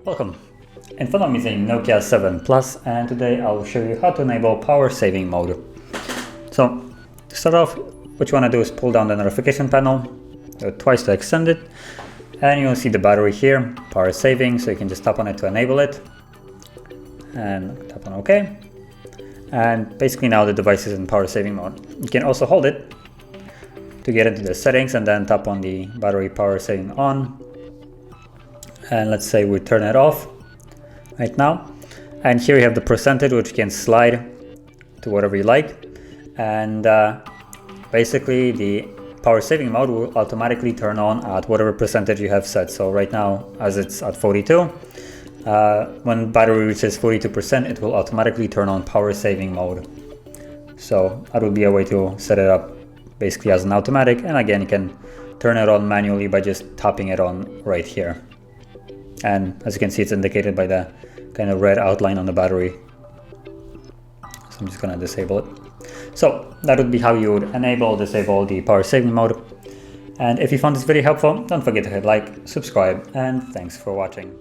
Welcome. In front of me is a Nokia 7 Plus, and today I'll show you how to enable power saving mode. So to start off, what you want to do is pull down the notification panel, do it twice to extend it, and you'll see the battery here, power saving, so you can just tap on it to enable it, and tap on OK. And basically now the device is in power saving mode. You can also hold it to get into the settings and then tap on the battery power saving on. And let's say we turn it off right now. And here you have the percentage, which you can slide to whatever you like. And basically the power saving mode will automatically turn on at whatever percentage you have set. So right now, as it's at 42, when battery reaches 42%, it will automatically turn on power saving mode. So that would be a way to set it up basically as an automatic. And again, you can turn it on manually by just tapping it on right here. And as you can see, it's indicated by the kind of red outline on the battery. So I'm just going to disable it. So that would be how you would disable the power saving mode. And if you found this video helpful, don't forget to hit like, subscribe, and thanks for watching.